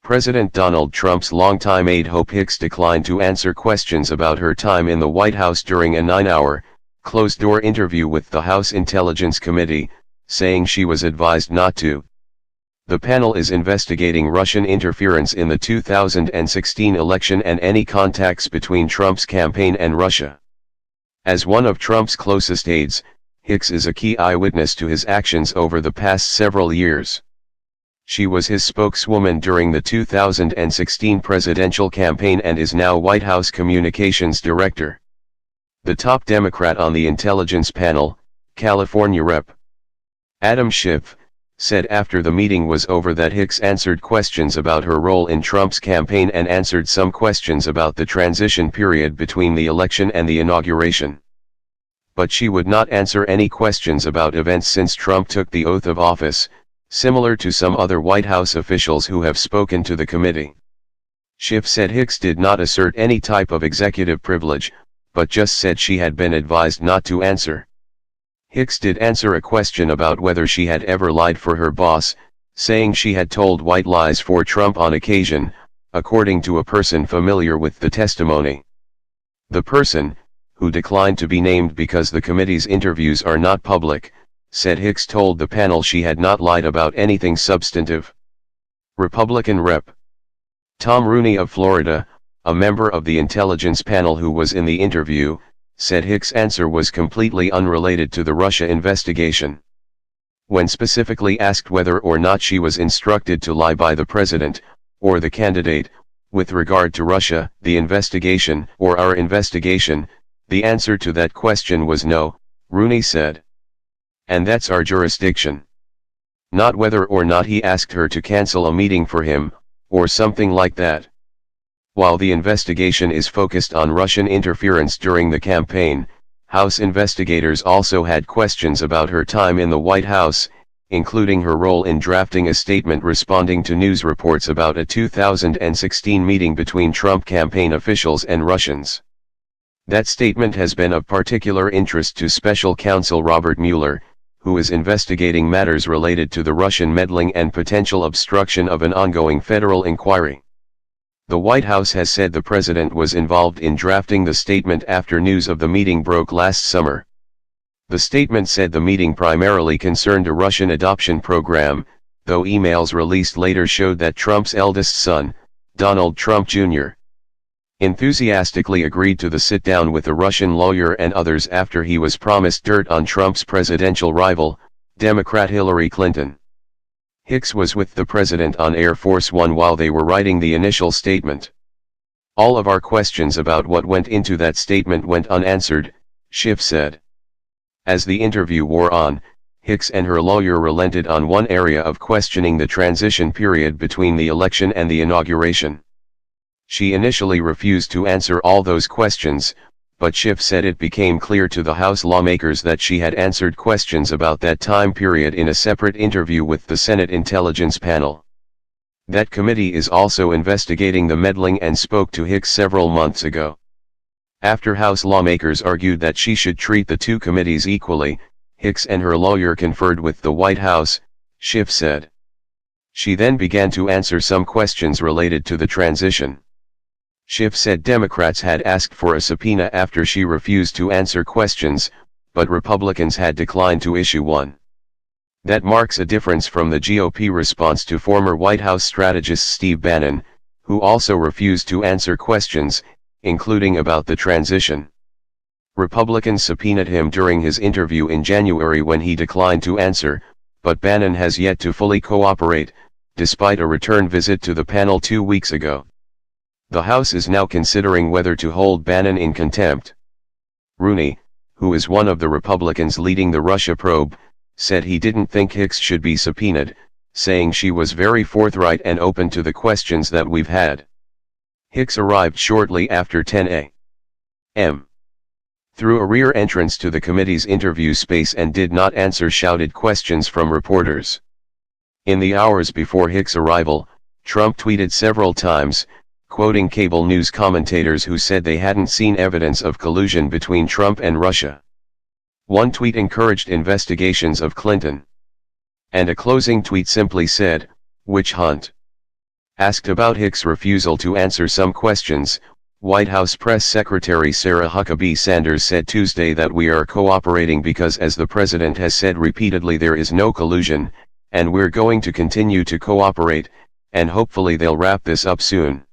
President Donald Trump's longtime aide Hope Hicks declined to answer questions about her time in the White House during a 9-hour, closed-door interview with the House Intelligence Committee, saying she was advised not to. The panel is investigating Russian interference in the 2016 election and any contacts between Trump's campaign and Russia. As one of Trump's closest aides, Hicks is a key eyewitness to his actions over the past several years. She was his spokeswoman during the 2016 presidential campaign and is now White House Communications Director. The top Democrat on the intelligence panel, California Rep. Adam Schiff, said after the meeting was over that Hicks answered questions about her role in Trump's campaign and answered some questions about the transition period between the election and the inauguration. But she would not answer any questions about events since Trump took the oath of office, similar to some other White House officials who have spoken to the committee. Schiff said Hicks did not assert any type of executive privilege, but just said she had been advised not to answer. Hicks did answer a question about whether she had ever lied for her boss, saying she had told white lies for Trump on occasion, according to a person familiar with the testimony. The person, who declined to be named because the committee's interviews are not public, said Hicks told the panel she had not lied about anything substantive. Republican Rep. Tom Rooney of Florida, a member of the intelligence panel who was in the interview, said Hicks' answer was completely unrelated to the Russia investigation. When specifically asked whether or not she was instructed to lie by the president, or the candidate, with regard to Russia, the investigation, or our investigation, the answer to that question was no, Rooney said. And that's our jurisdiction. Not whether or not he asked her to cancel a meeting for him, or something like that. While the investigation is focused on Russian interference during the campaign, House investigators also had questions about her time in the White House, including her role in drafting a statement responding to news reports about a 2016 meeting between Trump campaign officials and Russians. That statement has been of particular interest to Special Counsel Robert Mueller, who is investigating matters related to the Russian meddling and potential obstruction of an ongoing federal inquiry. The White House has said the president was involved in drafting the statement after news of the meeting broke last summer. The statement said the meeting primarily concerned a Russian adoption program, though emails released later showed that Trump's eldest son, Donald Trump Jr., enthusiastically agreed to the sit-down with a Russian lawyer and others after he was promised dirt on Trump's presidential rival, Democrat Hillary Clinton. Hicks was with the president on Air Force One while they were writing the initial statement. All of our questions about what went into that statement went unanswered, Schiff said. As the interview wore on, Hicks and her lawyer relented on one area of questioning the transition period between the election and the inauguration. She initially refused to answer all those questions, but Schiff said it became clear to the House lawmakers that she had answered questions about that time period in a separate interview with the Senate Intelligence Panel. That committee is also investigating the meddling and spoke to Hicks several months ago. After House lawmakers argued that she should treat the two committees equally, Hicks and her lawyer conferred with the White House, Schiff said. She then began to answer some questions related to the transition. Schiff said Democrats had asked for a subpoena after she refused to answer questions, but Republicans had declined to issue one. That marks a difference from the GOP response to former White House strategist Steve Bannon, who also refused to answer questions, including about the transition. Republicans subpoenaed him during his interview in January when he declined to answer, but Bannon has yet to fully cooperate, despite a return visit to the panel 2 weeks ago. The House is now considering whether to hold Bannon in contempt. Rooney, who is one of the Republicans leading the Russia probe, said he didn't think Hicks should be subpoenaed, saying she was very forthright and open to the questions that we've had. Hicks arrived shortly after 10 a.m. through a rear entrance to the committee's interview space and did not answer shouted questions from reporters. In the hours before Hicks' arrival, Trump tweeted several times, quoting cable news commentators who said they hadn't seen evidence of collusion between Trump and Russia. One tweet encouraged investigations of Clinton. And a closing tweet simply said, "Witch hunt." Asked about Hicks' refusal to answer some questions, White House Press Secretary Sarah Huckabee Sanders said Tuesday that we are cooperating because, as the president has said repeatedly, there is no collusion, and we're going to continue to cooperate, and hopefully they'll wrap this up soon.